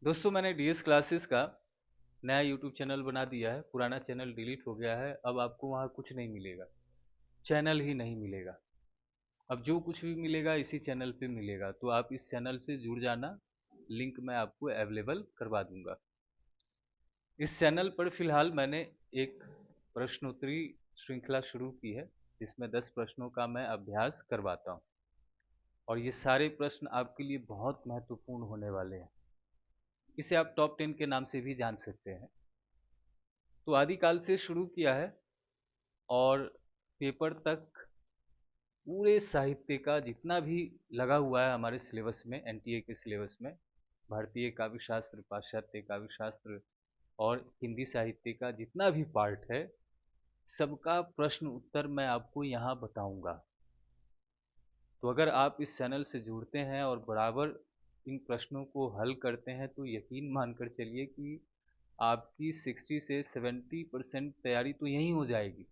दोस्तों मैंने DS classes का नया यूट्यूब चैनल बना दिया है। पुराना चैनल डिलीट हो गया है। अब आपको वहाँ कुछ नहीं मिलेगा, चैनल ही नहीं मिलेगा। अब जो कुछ भी मिलेगा इसी चैनल पे मिलेगा, तो आप इस चैनल से जुड़ जाना। लिंक मैं आपको अवेलेबल करवा दूंगा। इस चैनल पर फिलहाल मैंने एक प्रश्नोत्तरी श्रृंखला शुरू की है, जिसमें 10 प्रश्नों का मैं अभ्यास करवाता हूँ। और ये सारे प्रश्न आपके लिए बहुत महत्वपूर्ण होने वाले हैं। इसे आप टॉप 10 के नाम से भी जान सकते हैं। तो आदिकाल से शुरू किया है और पेपर तक पूरे साहित्य का जितना भी लगा हुआ है हमारे सिलेबस में, एनटीए के सिलेबस में, भारतीय काव्य शास्त्र, पाश्चात्य काव्य शास्त्र और हिंदी साहित्य का जितना भी पार्ट है, सबका प्रश्न उत्तर मैं आपको यहाँ बताऊंगा। तो अगर आप इस चैनल से जुड़ते हैं और बराबर इन प्रश्नों को हल करते हैं, तो यकीन मानकर चलिए कि आपकी 60 से 70% तैयारी तो यहीं हो जाएगी।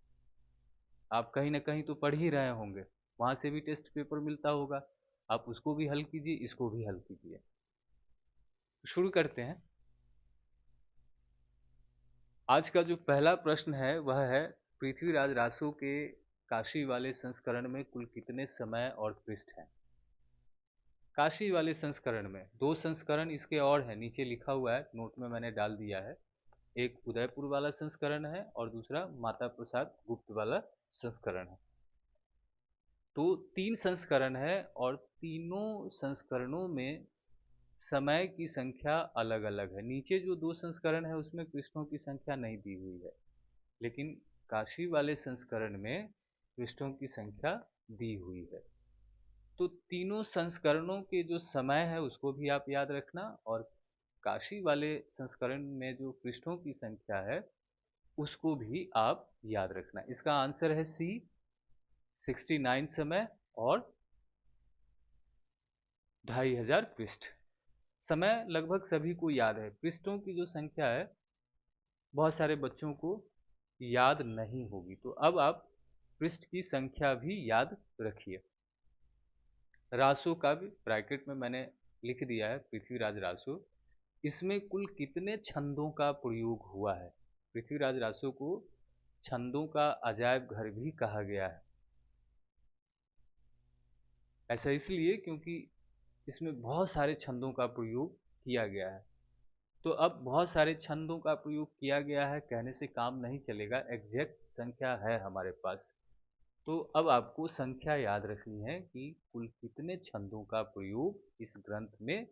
आप कहीं ना कहीं तो पढ़ ही रहे होंगे, वहां से भी टेस्ट पेपर मिलता होगा। आप उसको भी हल कीजिए, इसको भी हल कीजिए। शुरू करते हैं। आज का जो पहला प्रश्न है वह है, पृथ्वीराज रासो के काशी वाले संस्करण में कुल कितने समय और पृष्ठ हैं? काशी वाले संस्करण में दो संस्करण इसके और हैं, नीचे लिखा हुआ है, नोट में मैंने डाल दिया है। एक उदयपुर वाला संस्करण है और दूसरा माता प्रसाद गुप्त वाला संस्करण है। तो तीन संस्करण है और तीनों संस्करणों में समय की संख्या अलग अलग है। नीचे जो दो संस्करण है उसमें पृष्ठों की संख्या नहीं दी हुई है, लेकिन काशी वाले संस्करण में पृष्ठों की संख्या दी हुई है। तो तीनों संस्करणों के जो समय है उसको भी आप याद रखना, और काशी वाले संस्करण में जो पृष्ठों की संख्या है उसको भी आप याद रखना। इसका आंसर है सी, 69 समय और 2500 पृष्ठ। समय लगभग सभी को याद है, पृष्ठों की जो संख्या है बहुत सारे बच्चों को याद नहीं होगी। तो अब आप पृष्ठ की संख्या भी याद रखिए। रासो काव्य ब्रैकेट में मैंने लिख दिया है, पृथ्वीराज रासो। इसमें कुल कितने छंदों का प्रयोग हुआ है? पृथ्वीराज रासो को छंदों का अजायब घर भी कहा गया है। ऐसा इसलिए क्योंकि इसमें बहुत सारे छंदों का प्रयोग किया गया है। तो अब बहुत सारे छंदों का प्रयोग किया गया है कहने से काम नहीं चलेगा, एग्जैक्ट संख्या है हमारे पास। तो अब आपको संख्या याद रखनी है कि कुल कितने छंदों का प्रयोग इस ग्रंथ में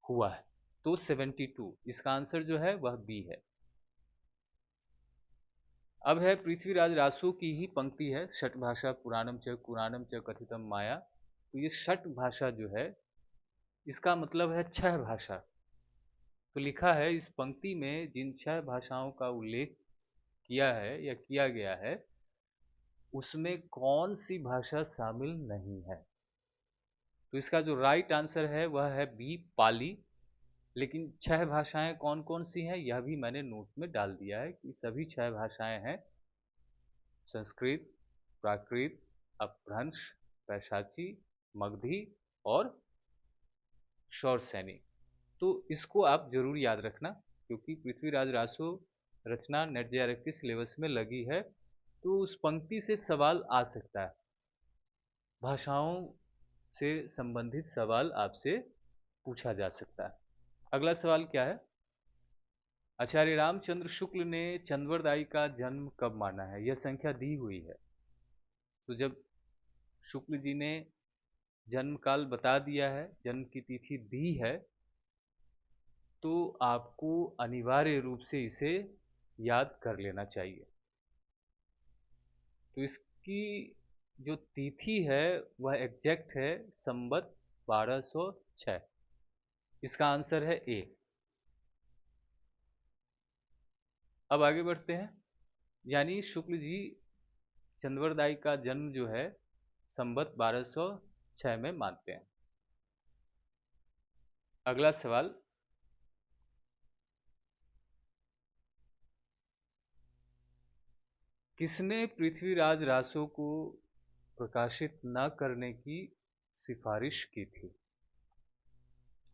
हुआ है। तो 72, इसका आंसर जो है वह बी है। अब है पृथ्वीराज रासो की ही पंक्ति है, षट भाषा पुराणम च कथितम माया। तो ये षट भाषा जो है इसका मतलब है छह भाषा। तो लिखा है इस पंक्ति में जिन छह भाषाओं का उल्लेख किया है या किया गया है, उसमें कौन सी भाषा शामिल नहीं है? तो इसका जो राइट आंसर है वह है बी, पाली। लेकिन छह भाषाएं कौन कौन सी हैं यह भी मैंने नोट में डाल दिया है कि सभी छह भाषाएं हैं संस्कृत, प्राकृत, अपभ्रंश, पैशाची, मगधी और शौर सैनिक। तो इसको आप जरूर याद रखना, क्योंकि पृथ्वीराज रासो रचना नेट जेआरएफ के सिलेबस में लगी है। तो उस पंक्ति से सवाल आ सकता है, भाषाओं से संबंधित सवाल आपसे पूछा जा सकता है। अगला सवाल क्या है? आचार्य रामचंद्र शुक्ल ने चंद्रवरदाई का जन्म कब माना है? यह संख्या दी हुई है। तो जब शुक्ल जी ने जन्म काल बता दिया है, जन्म की तिथि दी है, तो आपको अनिवार्य रूप से इसे याद कर लेना चाहिए। तो इसकी जो तिथि है वह एग्जैक्ट है संवत 1206। इसका आंसर है ए। अब आगे बढ़ते हैं। यानी शुक्ल जी चंद्रवरदाई का जन्म जो है संवत 1206 में मानते हैं। अगला सवाल, किसने पृथ्वीराज रासो को प्रकाशित न करने की सिफारिश की थी?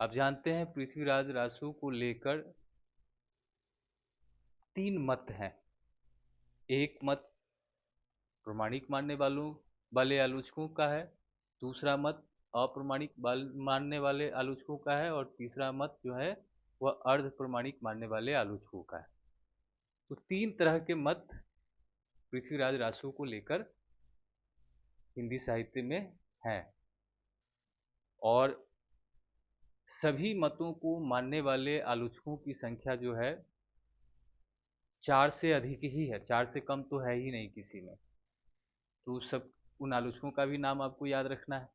आप जानते हैं पृथ्वीराज रासू को लेकर 3 मत हैं। एक मत प्रमाणिक मानने वाले आलोचकों का है, दूसरा मत अप्रमाणिक मानने वाले आलोचकों का है, और तीसरा मत जो है वह अर्ध प्रमाणिक मानने वाले आलोचकों का है। तो 3 तरह के मत पृथ्वीराज रासू को लेकर हिंदी साहित्य में हैं, और सभी मतों को मानने वाले आलोचकों की संख्या जो है 4 से अधिक ही है, 4 से कम तो है ही नहीं किसी में। तो सब उन आलोचकों का भी नाम आपको याद रखना है।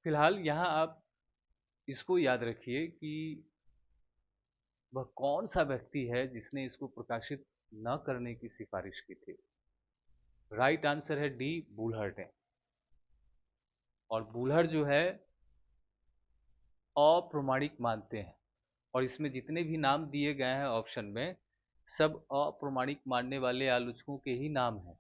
फिलहाल यहाँ आप इसको याद रखिए कि वह कौन सा व्यक्ति है जिसने इसको प्रकाशित न करने की सिफारिश की थी। राइट आंसर है डी, बूलहर्ट है। और बूलहर्ट जो है अप्रमाणिक मानते हैं, और इसमें जितने भी नाम दिए गए हैं ऑप्शन में सब अप्रमाणिक मानने वाले आलोचकों के ही नाम हैं।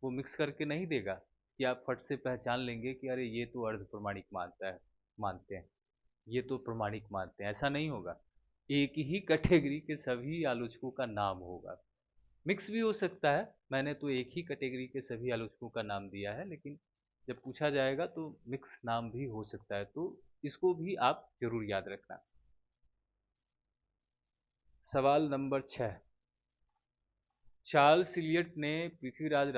वो मिक्स करके नहीं देगा कि आप फट से पहचान लेंगे कि अरे ये तो अर्ध प्रमाणिक मानते हैं, ये तो प्रमाणिक मानते हैं, ऐसा नहीं होगा। एक ही कैटेगरी के सभी आलोचकों का नाम होगा। मिक्स भी हो सकता है, मैंने तो एक ही कैटेगरी के सभी आलोचकों का नाम दिया है, लेकिन जब पूछा जाएगा तो मिक्स नाम भी हो सकता है, तो इसको भी आप जरूर याद रखना। सवाल नंबर 6, चार्ल्स इलियट ने पृथ्वीराज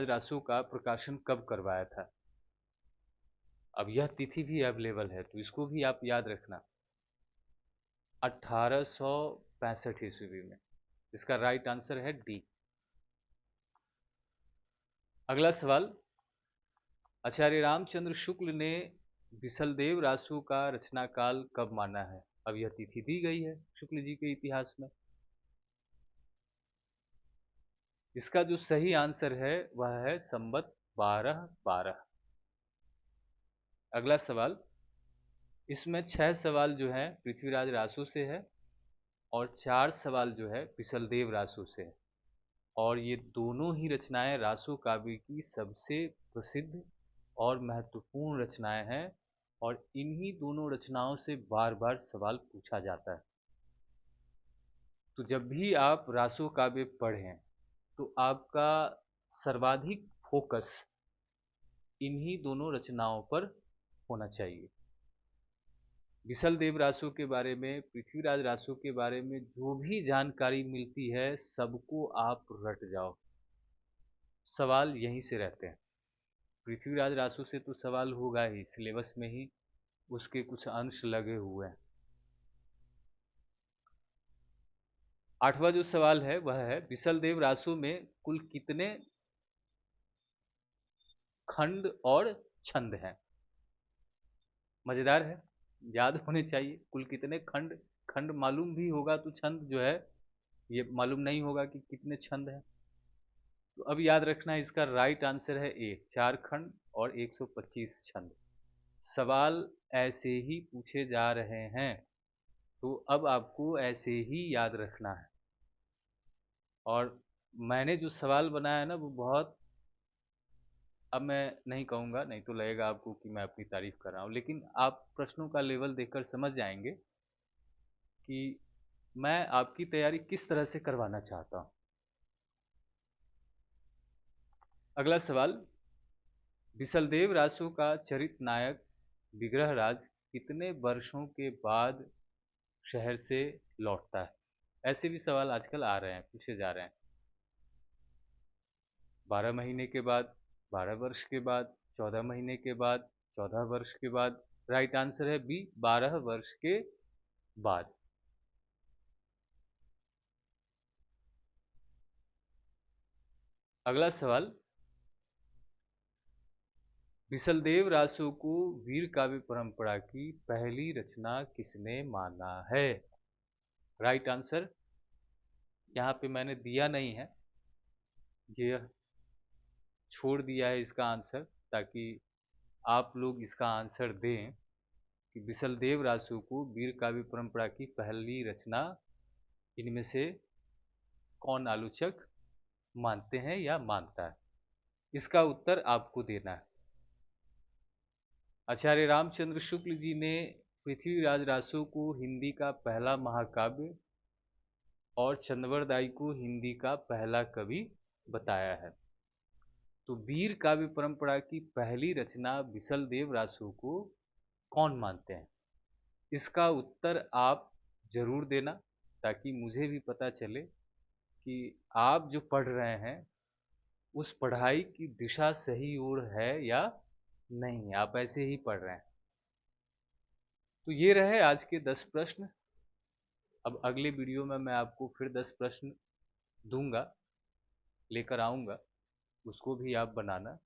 रासो का प्रकाशन कब करवाया था। अब यह तिथि भी अवेलेबल है, तो इसको भी आप याद रखना। 1865 ईस्वी में। इसका राइट आंसर है डी। अगला सवाल, आचार्य रामचंद्र शुक्ल ने बिसलदेव रासु का रचना काल कब माना है। अब यह तिथि दी गई है शुक्ल जी के इतिहास में। इसका जो सही आंसर है वह है संवत 1212। अगला सवाल, इसमें 6 सवाल जो है पृथ्वीराज रासु से है और 4 सवाल जो है बिसलदेव रासु से है, और ये दोनों ही रचनाएं रासो काव्य की सबसे प्रसिद्ध और महत्वपूर्ण रचनाएं हैं, और इन्हीं दोनों रचनाओं से बार बार सवाल पूछा जाता है। तो जब भी आप रासो काव्य पढ़ें तो आपका सर्वाधिक फोकस इन्हीं दोनों रचनाओं पर होना चाहिए। बिसलदेव रासो के बारे में, पृथ्वीराज रासो के बारे में जो भी जानकारी मिलती है सबको आप रट जाओ, सवाल यहीं से रहते हैं। पृथ्वीराज रासो से तो सवाल होगा ही, सिलेबस में ही उसके कुछ अंश लगे हुए हैं। 8वां जो सवाल है वह है, बिसलदेव रासो में कुल कितने खंड और छंद हैं। मजेदार है, याद होने चाहिए। कुल कितने खंड, खंड मालूम भी होगा तो छंद जो है ये मालूम नहीं होगा कि कितने छंद हैं। तो अब याद रखना, इसका राइट आंसर है ए, 4 खंड और 125 छंद। सवाल ऐसे ही पूछे जा रहे हैं, तो अब आपको ऐसे ही याद रखना है। और मैंने जो सवाल बनाया है ना वो बहुत, अब मैं नहीं कहूँगा, नहीं तो लगेगा आपको कि मैं अपनी तारीफ कर रहा हूँ, लेकिन आप प्रश्नों का लेवल देखकर समझ जाएंगे कि मैं आपकी तैयारी किस तरह से करवाना चाहता हूँ। अगला सवाल, बिसलदेव रासो का चरित नायक विग्रहराज कितने वर्षों के बाद शहर से लौटता है। ऐसे भी सवाल आजकल आ रहे हैं, पूछे जा रहे हैं। 12 महीने के बाद, 12 वर्ष के बाद, 14 महीने के बाद, 14 वर्ष के बाद। राइट आंसर है बी, 12 वर्ष के बाद। अगला सवाल, बिसलदेव रासो को वीर काव्य परंपरा की पहली रचना किसने माना है। राइट आंसर यहाँ पे मैंने दिया नहीं है, ये छोड़ दिया है इसका आंसर, ताकि आप लोग इसका आंसर दें कि बिसलदेव रासो को वीर काव्य परंपरा की पहली रचना इनमें से कौन आलोचक मानते हैं या मानता है। इसका उत्तर आपको देना है। आचार्य रामचंद्र शुक्ल जी ने पृथ्वीराज रासो को हिंदी का पहला महाकाव्य और चंदवरदाई को हिंदी का पहला कवि बताया है। तो वीर काव्य परंपरा की पहली रचना बिसल देव रासो को कौन मानते हैं? इसका उत्तर आप जरूर देना, ताकि मुझे भी पता चले कि आप जो पढ़ रहे हैं उस पढ़ाई की दिशा सही ओर है या नहीं, आप ऐसे ही पढ़ रहे हैं। तो ये रहे आज के 10 प्रश्न। अब अगले वीडियो में मैं आपको फिर 10 प्रश्न दूंगा, लेकर आऊंगा, उसको भी आप बनाना।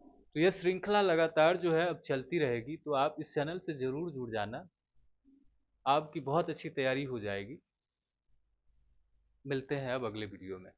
तो यह श्रृंखला लगातार जो है अब चलती रहेगी, तो आप इस चैनल से जरूर जुड़ जाना, आपकी बहुत अच्छी तैयारी हो जाएगी। मिलते हैं अब अगले वीडियो में।